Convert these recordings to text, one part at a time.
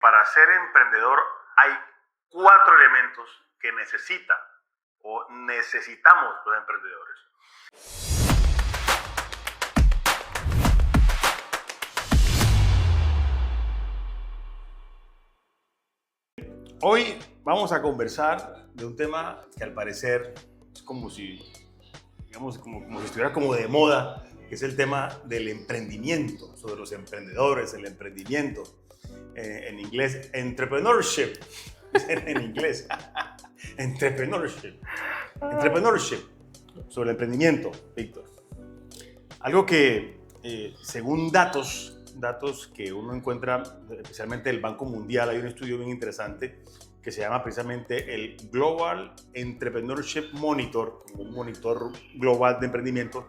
Para ser emprendedor hay 4 elementos que necesitamos los emprendedores. Hoy vamos a conversar de un tema que al parecer es como si estuviera como de moda, que es el tema del emprendimiento, sobre los emprendedores, el emprendimiento. En inglés, entrepreneurship, en inglés, entrepreneurship, sobre el emprendimiento, Víctor. Algo que, según datos que uno encuentra, especialmente del Banco Mundial, hay un estudio bien interesante que se llama precisamente el Global Entrepreneurship Monitor, un monitor global de emprendimiento.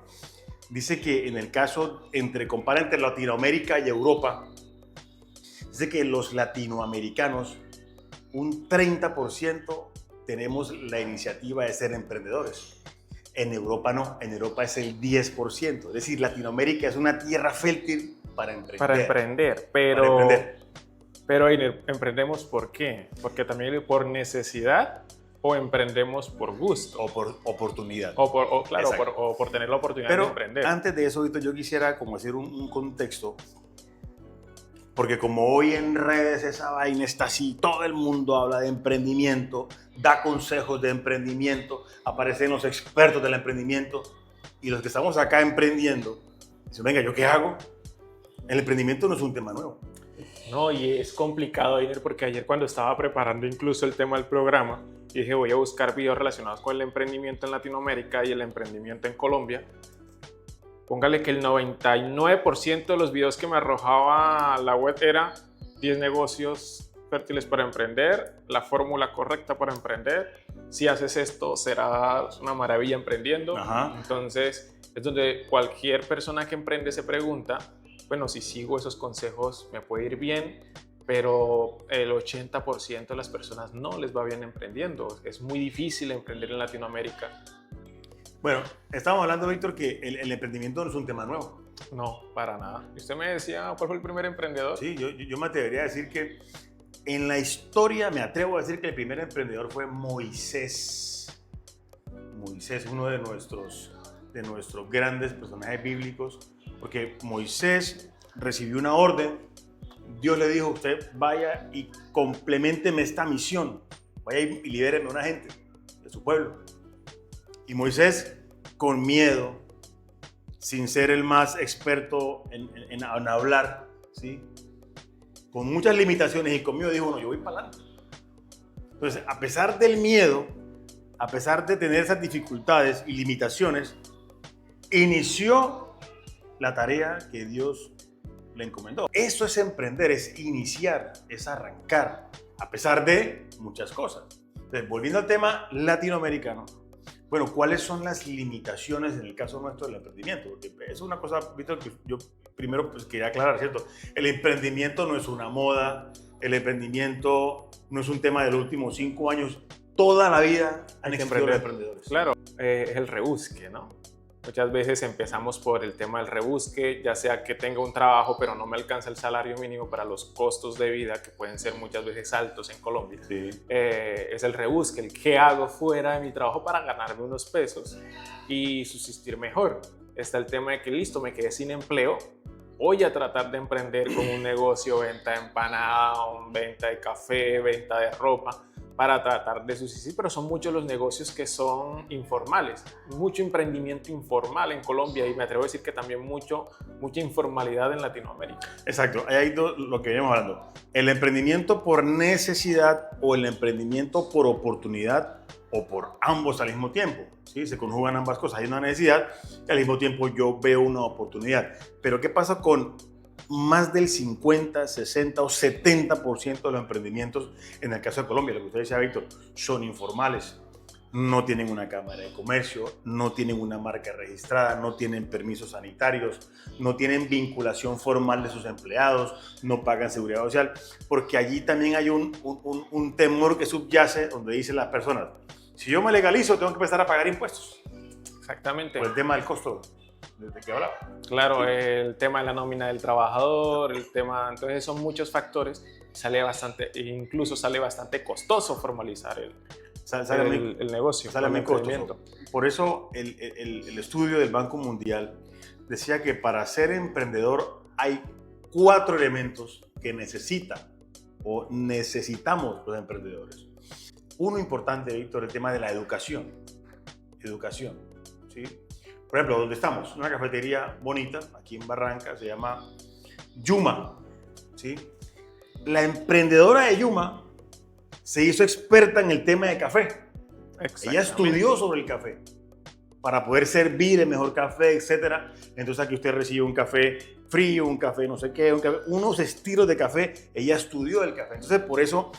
Dice que en el caso, compara entre Latinoamérica y Europa, dice que los latinoamericanos, un 30% tenemos la iniciativa de ser emprendedores. En Europa no, en Europa es el 10%. Es decir, Latinoamérica es una tierra fértil para emprender. Pero ¿emprendemos por qué? Porque también por necesidad o emprendemos por gusto. O por oportunidad. O por tener la oportunidad de emprender. Pero antes de eso, Víctor, yo quisiera como hacer un contexto. Porque como hoy en redes esa vaina está así, todo el mundo habla de emprendimiento, da consejos de emprendimiento, aparecen los expertos del emprendimiento y los que estamos acá emprendiendo, dicen, venga, ¿yo qué hago? El emprendimiento no es un tema nuevo. No, y es complicado, Einer, porque ayer cuando estaba preparando incluso el tema del programa, dije voy a buscar videos relacionados con el emprendimiento en Latinoamérica y el emprendimiento en Colombia. Póngale que el 99% de los videos que me arrojaba la web era 10 negocios fértiles para emprender, la fórmula correcta para emprender. Si haces esto, serás una maravilla emprendiendo. Ajá. Entonces, es donde cualquier persona que emprende se pregunta, bueno, si sigo esos consejos me puede ir bien, pero el 80% de las personas no les va bien emprendiendo. Es muy difícil emprender en Latinoamérica. Bueno, estábamos hablando, Víctor, que el emprendimiento no es un tema nuevo. No, para nada. Y usted me decía, ¿cuál fue el primer emprendedor? Sí, yo me atrevería a decir que en la historia, me atrevo a decir que el primer emprendedor fue Moisés. Moisés, uno de nuestros grandes personajes bíblicos, porque Moisés recibió una orden. Dios le dijo, usted vaya y compleménteme esta misión. Vaya y libéreme a una gente de su pueblo. Y Moisés, con miedo, sin ser el más experto en hablar, ¿sí? Con muchas limitaciones y con miedo, dijo, no, yo voy para adelante. Entonces, a pesar del miedo, a pesar de tener esas dificultades y limitaciones, inició la tarea que Dios le encomendó. Eso es emprender, es iniciar, es arrancar, a pesar de muchas cosas. Entonces, volviendo al tema latinoamericano, bueno, ¿cuáles son las limitaciones en el caso nuestro del emprendimiento? Porque es una cosa, Víctor, que yo primero pues, quería aclarar, ¿cierto? El emprendimiento no es una moda, el emprendimiento no es un tema de los últimos 5 años. Toda la vida han existido los emprendedores. Claro, es el rebusque, ¿no? Muchas veces empezamos por el tema del rebusque, ya sea que tenga un trabajo pero no me alcanza el salario mínimo para los costos de vida que pueden ser muchas veces altos en Colombia. Sí. Es el rebusque, el qué hago fuera de mi trabajo para ganarme unos pesos y subsistir mejor. Está el tema de que listo, me quedé sin empleo, voy a tratar de emprender con un negocio, venta de empanada, venta de café, venta de ropa, para tratar de subsistir, pero son muchos los negocios que son informales, mucho emprendimiento informal en Colombia y me atrevo a decir que también mucha informalidad en Latinoamérica. Exacto, ahí hay lo que veníamos hablando, el emprendimiento por necesidad o el emprendimiento por oportunidad o por ambos al mismo tiempo, ¿sí? Se conjugan ambas cosas, hay una necesidad y al mismo tiempo yo veo una oportunidad, pero ¿qué pasa con más del 50, 60 o 70% de los emprendimientos en el caso de Colombia? Lo que usted decía, Víctor, son informales, no tienen una cámara de comercio, no tienen una marca registrada, no tienen permisos sanitarios, no tienen vinculación formal de sus empleados, no pagan seguridad social, porque allí también hay un temor que subyace donde dicen las personas, si yo me legalizo tengo que empezar a pagar impuestos. Exactamente. Por el tema del costo. ¿De qué hablaba? Claro, el tema de la nómina del trabajador, el tema, entonces son muchos factores, incluso sale bastante costoso formalizar el negocio, Sale el muy costoso. emprendimiento. Por eso el estudio del Banco Mundial decía que para ser emprendedor hay 4 elementos que necesitamos los emprendedores. Uno importante, Víctor, el tema de la educación. Educación, ¿sí? Por ejemplo, donde estamos, una cafetería bonita, aquí en Barranca, se llama Yuma, ¿sí? La emprendedora de Yuma se hizo experta en el tema de café. Ella estudió sobre el café para poder servir el mejor café, etc. Entonces aquí usted recibe un café frío, un café no sé qué, unos estilos de café. Ella estudió el café. Entonces por eso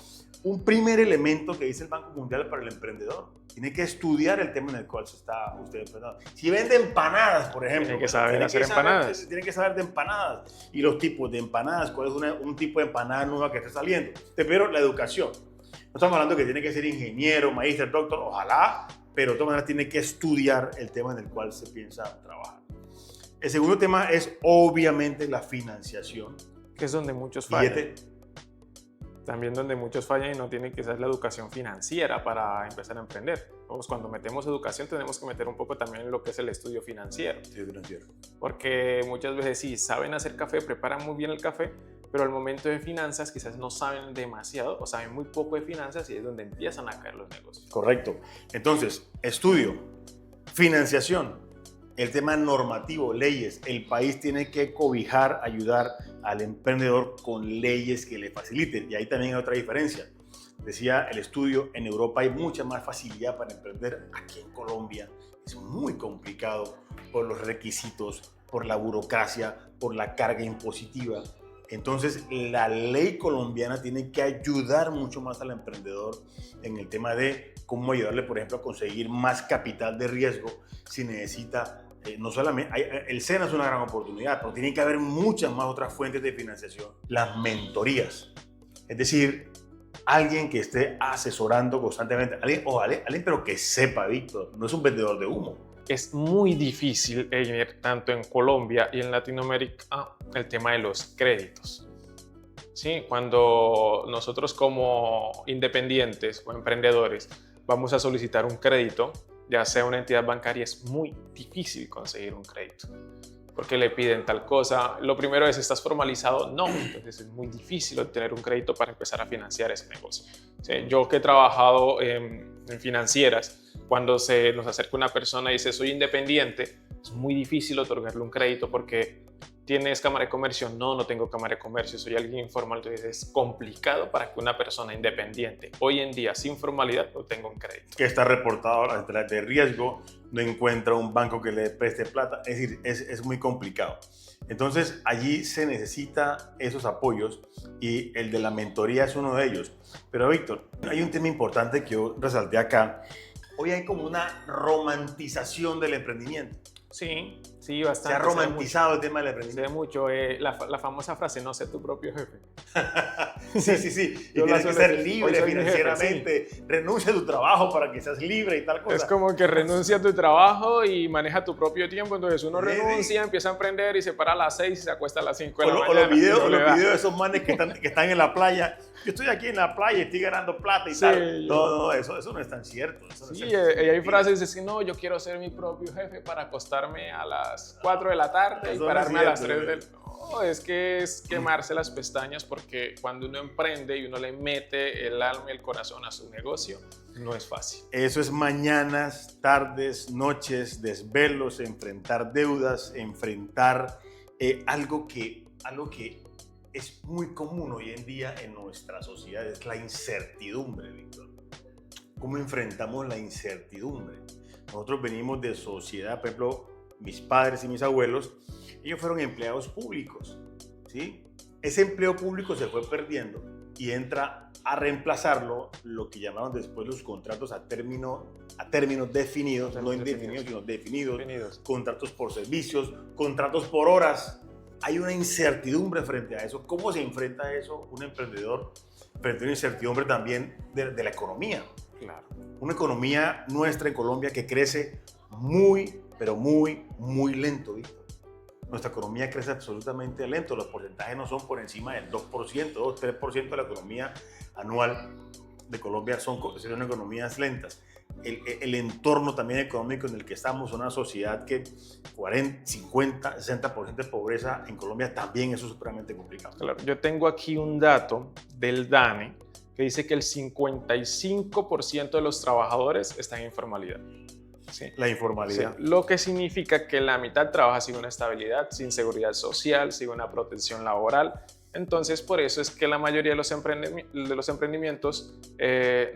un primer elemento que dice el Banco Mundial para el emprendedor, tiene que estudiar el tema en el cual se está usted enfrentando. Si vende empanadas, por ejemplo, tiene que saber hacer empanadas. Tiene que saber de empanadas y los tipos de empanadas, cuál es un tipo de empanada nueva que está saliendo. Pero la educación. No estamos hablando que tiene que ser ingeniero, maestro, doctor, ojalá, pero de todas maneras tiene que estudiar el tema en el cual se piensa trabajar. El segundo tema es obviamente la financiación. Que es donde muchos fallan. También donde muchos fallan y no tienen que ser la educación financiera para empezar a emprender. Pues cuando metemos educación tenemos que meter un poco también en lo que es el estudio financiero. Sí, financiero. Porque muchas veces sí, saben hacer café, preparan muy bien el café, pero al momento de finanzas quizás no saben demasiado o saben muy poco de finanzas y es donde empiezan a caer los negocios. Correcto. Entonces, estudio, financiación, el tema normativo, leyes. El país tiene que cobijar, ayudar al emprendedor con leyes que le faciliten. Y ahí también hay otra diferencia. Decía el estudio, en Europa hay mucha más facilidad para emprender. Aquí en Colombia es muy complicado por los requisitos, por la burocracia, por la carga impositiva. Entonces, la ley colombiana tiene que ayudar mucho más al emprendedor en el tema de cómo ayudarle, por ejemplo, a conseguir más capital de riesgo si necesita. No solamente, el SENA es una gran oportunidad, pero tiene que haber muchas más otras fuentes de financiación. Las mentorías, es decir, alguien que esté asesorando constantemente, alguien pero que sepa, Víctor, no es un vendedor de humo. Es muy difícil, Einer, tanto en Colombia y en Latinoamérica, el tema de los créditos. Sí, cuando nosotros como independientes o emprendedores vamos a solicitar un crédito, ya sea una entidad bancaria, es muy difícil conseguir un crédito porque le piden tal cosa. Lo primero es, ¿estás formalizado? No, entonces es muy difícil obtener un crédito para empezar a financiar ese negocio. ¿Sí? Yo que he trabajado en financieras, cuando se nos acerca una persona y dice soy independiente, es muy difícil otorgarle un crédito porque ¿tienes cámara de comercio? No, no tengo cámara de comercio, soy alguien informal. Entonces es complicado para que una persona independiente hoy en día sin formalidad obtenga un crédito. Que está reportado a las entradas de riesgo, no encuentra un banco que le preste plata, es decir, es muy complicado. Entonces allí se necesita esos apoyos y el de la mentoría es uno de ellos. Pero Víctor, hay un tema importante que yo resalté acá. Hoy hay como una romantización del emprendimiento. Sí, sí, bastante. Se ha romantizado el tema del emprendimiento. Se ve mucho. La famosa frase, no sé tu propio jefe. Sí. Y tienes que ser libre financieramente. Jefe, sí. Renuncia a tu trabajo para que seas libre y tal cosa. Es como que renuncia a tu trabajo y maneja tu propio tiempo. Entonces uno renuncia, empieza a emprender y se para a las 6 y se acuesta a las 5 de la mañana. O los videos de esos manes que están en la playa. Yo estoy aquí en la playa y estoy ganando plata y tal. No, eso no es tan cierto. Sí, y hay frases que dicen, no, yo quiero ser mi propio jefe para acostarme a las 4 de la tarde y pararme a las 3 del... No, es que es quemarse las pestañas porque cuando uno emprende y uno le mete el alma y el corazón a su negocio, no es fácil. Eso es mañanas, tardes, noches, desvelos, enfrentar deudas, enfrentar algo que es muy común hoy en día en nuestra sociedad, es la incertidumbre, Víctor. ¿Cómo enfrentamos la incertidumbre? Nosotros venimos de sociedad, por ejemplo, mis padres y mis abuelos, ellos fueron empleados públicos, ¿sí? Ese empleo público se fue perdiendo y entra a reemplazarlo lo que llamaron después los contratos a términos definidos, no indefinidos, sino definidos, contratos por servicios, contratos por horas. Hay una incertidumbre frente a eso. ¿Cómo se enfrenta eso un emprendedor frente a una incertidumbre también de la economía? Claro. Una economía nuestra en Colombia que crece muy, pero muy, muy lento, Víctor. Nuestra economía crece absolutamente lento. Los porcentajes no son por encima del 2%, 2-3% de la economía anual de Colombia son economías lentas. El entorno también económico en el que estamos, una sociedad que 40, 50, 60% de pobreza en Colombia, también eso es supremamente complicado. Claro, yo tengo aquí un dato del DANE que dice que el 55% de los trabajadores están en informalidad. ¿Sí? La informalidad. O sea, lo que significa que la mitad trabaja sin una estabilidad, sin seguridad social, sin una protección laboral. Entonces, por eso es que la mayoría de los emprendimientos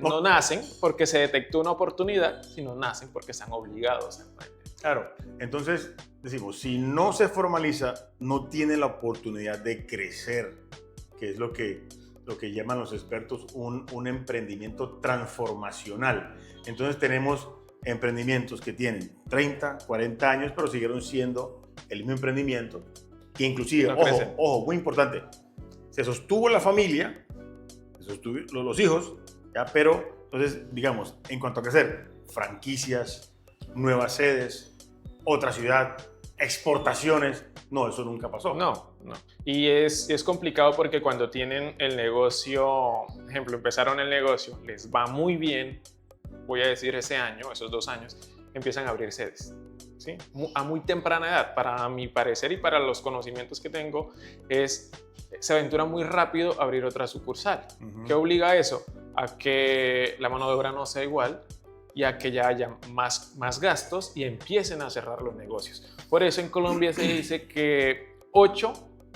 no nacen porque se detectó una oportunidad, sino nacen porque están obligados a emprender. Claro, entonces decimos, si no se formaliza, no tiene la oportunidad de crecer, que es lo que llaman los expertos un emprendimiento transformacional. Entonces tenemos emprendimientos que tienen 30, 40 años, pero siguieron siendo el mismo emprendimiento, que inclusive, No crecen. ojo, muy importante, se sostuvo la familia, se sostuvo los hijos, ¿ya? Pero entonces, digamos, en cuanto a crecer, franquicias, nuevas sedes, otra ciudad, exportaciones, no, eso nunca pasó. No. Y es complicado porque cuando tienen el negocio, por ejemplo, empezaron el negocio, les va muy bien, voy a decir ese año, esos 2 años, empiezan a abrir sedes, ¿sí? A muy temprana edad, para mi parecer y para los conocimientos que tengo, se aventura muy rápido a abrir otra sucursal. ¿Qué obliga a eso? A que la mano de obra no sea igual y a que ya haya más gastos y empiecen a cerrar los negocios. Por eso en Colombia se dice que 8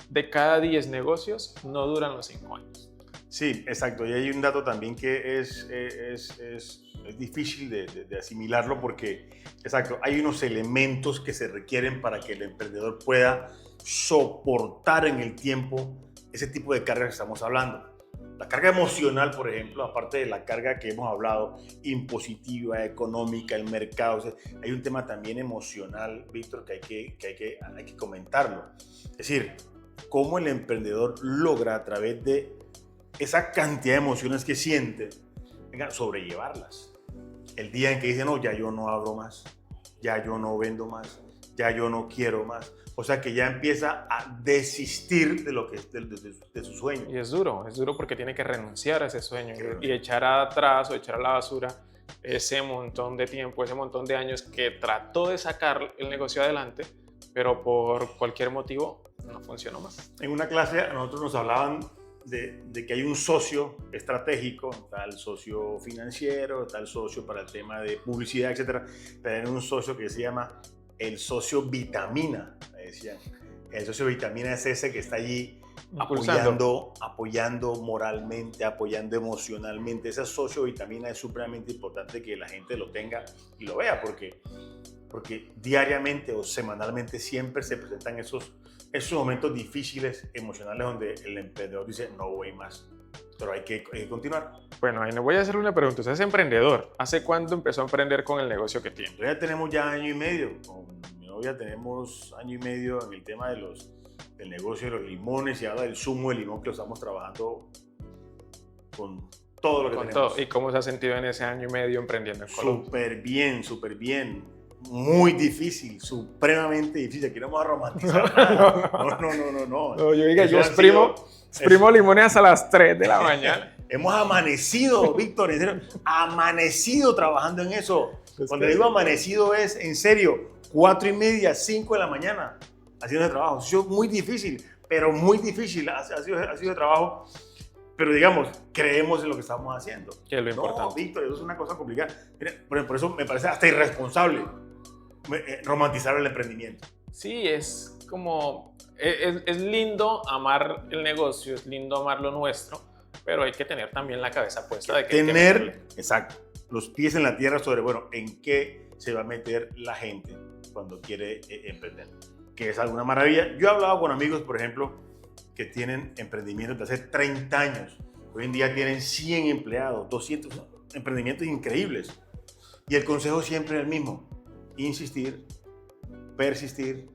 de cada 10 negocios no duran los 5 años. Sí, exacto. Y hay un dato también que es difícil de asimilarlo porque, exacto, hay unos elementos que se requieren para que el emprendedor pueda soportar en el tiempo ese tipo de carga que estamos hablando. La carga emocional, por ejemplo, aparte de la carga que hemos hablado, impositiva, económica, el mercado, o sea, hay un tema también emocional, Víctor, que hay que comentarlo. Es decir, cómo el emprendedor logra a través de esa cantidad de emociones que siente, sobrellevarlas. El día en que dice, no, ya yo no abro más, ya yo no vendo más, ya yo no quiero más. O sea, que ya empieza a desistir de lo que de su sueño. Y es duro porque tiene que renunciar a ese sueño y echar atrás o echar a la basura ese montón de tiempo, ese montón de años que trató de sacar el negocio adelante, pero por cualquier motivo no funcionó más. En una clase a nosotros nos hablaban de que hay un socio estratégico, tal socio financiero, tal socio para el tema de publicidad, etcétera, pero hay un socio que se llama el socio vitamina, me decían. El socio vitamina es ese que está allí apoyando moralmente, apoyando emocionalmente. Ese socio vitamina es supremamente importante que la gente lo tenga y lo vea, porque diariamente o semanalmente siempre se presentan esos momentos difíciles, emocionales, donde el emprendedor dice, no voy más, pero hay que continuar. Bueno, ahí le voy a hacer una pregunta. ¿Usted es emprendedor? ¿Hace cuándo empezó a emprender con el negocio que tiene? Ya tenemos ya año y medio. Con mi novia tenemos año y medio en el tema del negocio de los limones y ahora del zumo de limón, que lo estamos trabajando con todo lo que tenemos. ¿Y cómo se ha sentido en ese año y medio emprendiendo en Colombia? Súper bien. Muy difícil, supremamente difícil. Aquí no vamos a romantizar nada. No. Yo diga, yo exprimo limones hasta las 3 de la mañana. Hemos amanecido, Víctor, en serio, amanecido trabajando en eso. Cuando digo amanecido es, en serio, 4:30, 5 de la mañana haciendo ese trabajo. Ha sido muy difícil, pero muy difícil. Ha sido de trabajo, pero digamos, creemos en lo que estamos haciendo. Que es lo importante. No, Víctor, eso es una cosa complicada. Por eso me parece hasta irresponsable romantizar el emprendimiento. Sí, es como, es lindo amar el negocio, es lindo amar lo nuestro, pero hay que tener también la cabeza puesta de que exacto, los pies en la tierra sobre, bueno, en qué se va a meter la gente cuando quiere emprender, que es alguna maravilla. Yo he hablado con amigos, por ejemplo, que tienen emprendimientos de hace 30 años. Hoy en día tienen 100 empleados, 200 emprendimientos increíbles. Y el consejo siempre es el mismo: insistir, persistir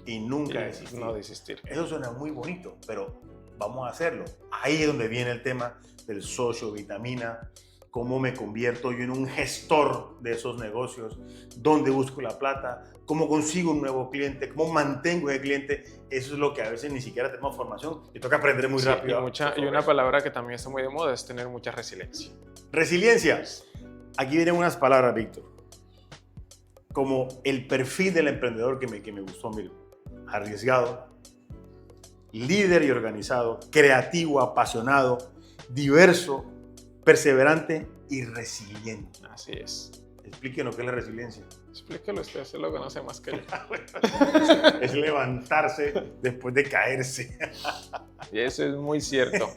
y nunca desistir. No desistir. Eso suena muy bonito, pero vamos a hacerlo. Ahí es donde viene el tema del socio vitamina, cómo me convierto yo en un gestor de esos negocios, dónde busco la plata, cómo consigo un nuevo cliente, cómo mantengo ese cliente. Eso es lo que a veces ni siquiera tenemos formación y toca aprender muy rápido. Y una palabra que también está muy de moda es tener mucha resiliencia. Resiliencia. Aquí vienen unas palabras, Víctor, como el perfil del emprendedor que me gustó, mire. Arriesgado, líder y organizado, creativo, apasionado, diverso, perseverante y resiliente. Así es. Explíquenos qué es la resiliencia. Explíquelo usted, se lo conoce más que yo. Es levantarse después de caerse. Y eso es muy cierto.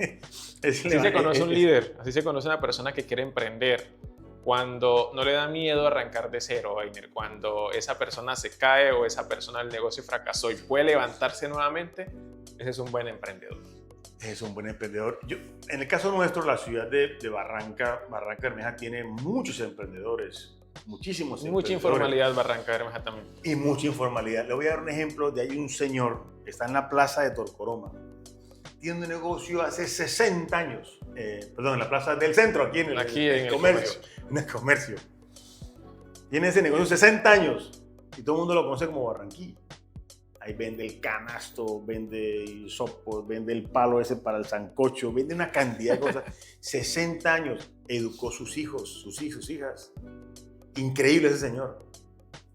Así se conoce un líder, así se conoce una persona que quiere emprender. Cuando no le da miedo arrancar de cero, Einer, cuando esa persona se cae o esa persona del negocio fracasó y puede levantarse nuevamente, ese es un buen emprendedor. Es un buen emprendedor. En el caso nuestro, la ciudad de Barranca Bermeja tiene muchos emprendedores, muchísimos emprendedores. Mucha informalidad Barranca Bermeja también. Y mucha informalidad. Le voy a dar un ejemplo de ahí un señor que está en la plaza de Torcoroma. Tiene un negocio hace 60 años. Perdón, en la plaza del centro, aquí en el comercio. En el comercio. Tiene ese negocio 60 años y todo el mundo lo conoce como Barranquilla. Ahí vende el canasto, vende el sopo, vende el palo ese para el sancocho, vende una cantidad de cosas. 60 años, educó sus hijos, sus hijas. Increíble ese señor.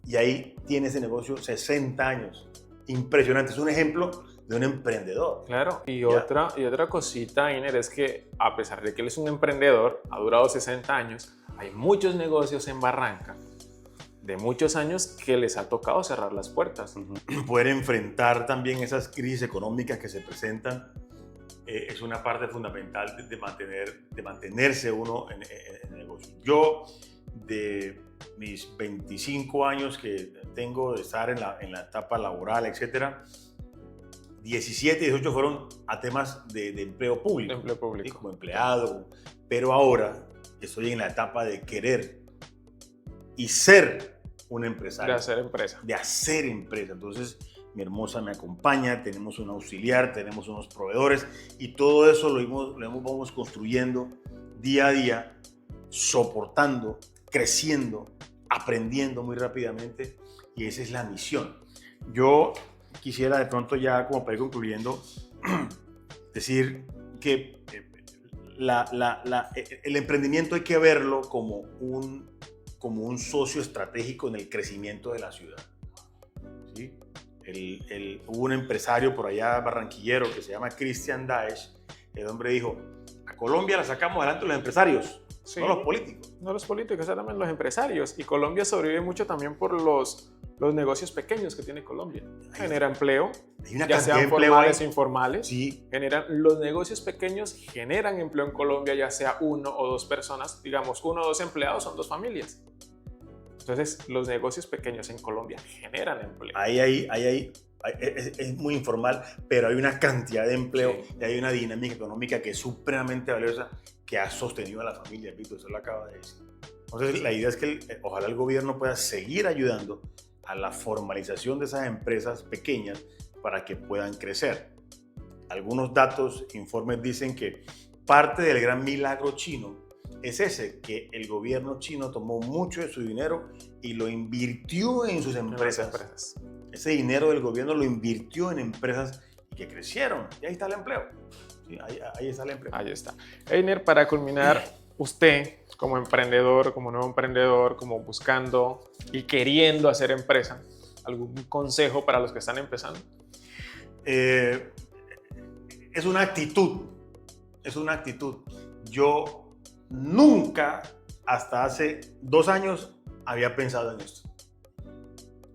Y ahí tiene ese negocio 60 años. Impresionante, es un ejemplo de un emprendedor. Claro, y otra cosita, Einer, es que a pesar de que él es un emprendedor, ha durado 60 años, hay muchos negocios en Barranca de muchos años que les ha tocado cerrar las puertas. Poder enfrentar también esas crisis económicas que se presentan es una parte fundamental de mantenerse uno en el negocio. Yo, de mis 25 años que tengo de estar en la etapa laboral, etcétera, 17 y 18 fueron a temas de empleo público. De empleo público. ¿Sí? Como empleado, pero ahora estoy en la etapa de querer y ser un empresario. De hacer empresa. De hacer empresa. Entonces, mi hermosa me acompaña, tenemos un auxiliar, tenemos unos proveedores y todo eso lo vamos construyendo día a día, soportando, creciendo, aprendiendo muy rápidamente y esa es la misión. Yo quisiera de pronto ya como para ir concluyendo decir que el emprendimiento hay que verlo como un socio estratégico en el crecimiento de la ciudad. ¿Sí? Hubo un empresario por allá barranquillero que se llama Christian Daesh. El hombre dijo, a Colombia la sacamos adelante los empresarios, sí, no los políticos. No los políticos, también los empresarios. Y Colombia sobrevive mucho también por los negocios pequeños que tiene Colombia. Genera empleo, ya sean formales o informales. Sí. Los negocios pequeños generan empleo en Colombia, ya sea uno o dos personas. Digamos, uno o dos empleados son dos familias. Entonces, los negocios pequeños en Colombia generan empleo. Es muy informal, pero hay una cantidad de empleo, sí, y hay una dinámica económica que es supremamente valiosa, que ha sostenido a la familia, Víctor, eso lo acaba de decir. Entonces, la idea es que ojalá el gobierno pueda seguir ayudando a la formalización de esas empresas pequeñas para que puedan crecer. Algunos datos, informes dicen que parte del gran milagro chino es ese, que el gobierno chino tomó mucho de su dinero y lo invirtió en sus empresas. Ese dinero del gobierno lo invirtió en empresas que crecieron. Y ahí está el empleo. Sí, ahí está el empleo. Ahí está. Einer, para culminar, usted como emprendedor, como nuevo emprendedor, como buscando y queriendo hacer empresa, ¿algún consejo para los que están empezando? Es una actitud. Es una actitud. Yo nunca, hasta hace 2 años, había pensado en esto.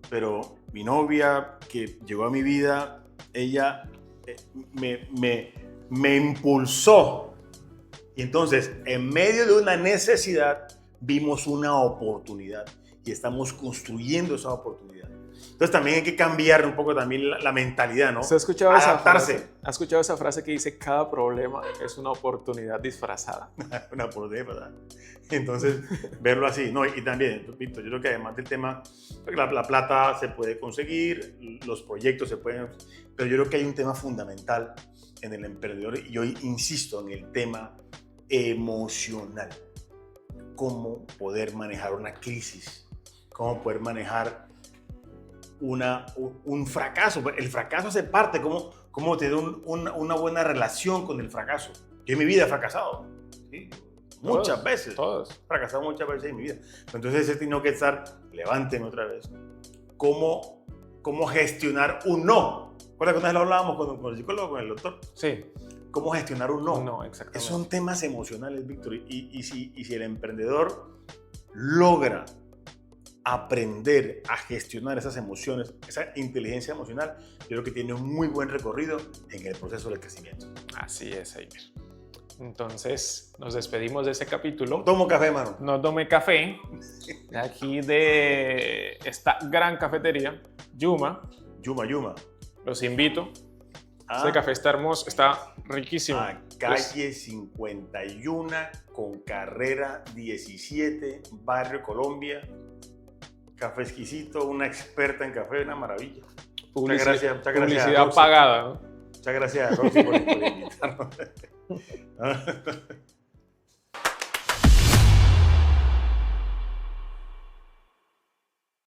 Pero mi novia, que llegó a mi vida, ella me impulsó. Y entonces, en medio de una necesidad, vimos una oportunidad. Y estamos construyendo esa oportunidad. Entonces también hay que cambiar un poco también la mentalidad, ¿no? ¿Usted ha escuchado adaptarse? ¿Ha escuchado esa frase que dice cada problema es una oportunidad disfrazada? Una oportunidad, ¿verdad? Entonces, verlo así. No, y también, Víctor, yo creo que además del tema, la plata se puede conseguir, los proyectos se pueden, pero yo creo que hay un tema fundamental en el emprendedor y yo insisto en el tema emocional. cómo poder manejar una crisis, cómo poder manejar un fracaso. El fracaso hace parte, cómo tener una buena relación con el fracaso. Yo en mi vida he fracasado, ¿sí? Muchas veces. Todos. He fracasado muchas veces en mi vida. Entonces he tenido que estar, levanten otra vez, cómo gestionar un no. ¿Recuerda que una vez lo hablábamos con el psicólogo, con el doctor? Sí. ¿Cómo gestionar un no? No, exactamente. Esos son temas emocionales, Víctor. Y si el emprendedor logra aprender a gestionar esas emociones, esa inteligencia emocional, yo creo que tiene un muy buen recorrido en el proceso del crecimiento. Así es, Eimer. Entonces, nos despedimos de ese capítulo. Tomo café, mano. No tomé café de aquí de esta gran cafetería, Yuma. Yuma. Los invito. Este café está hermoso, está riquísimo. Calle 51 con carrera 17, Barrio Colombia. Café exquisito, una experta en café, una maravilla. Muchas gracias. Publicidad pagada, ¿no? Muchas gracias, Roxy, por invitarnos.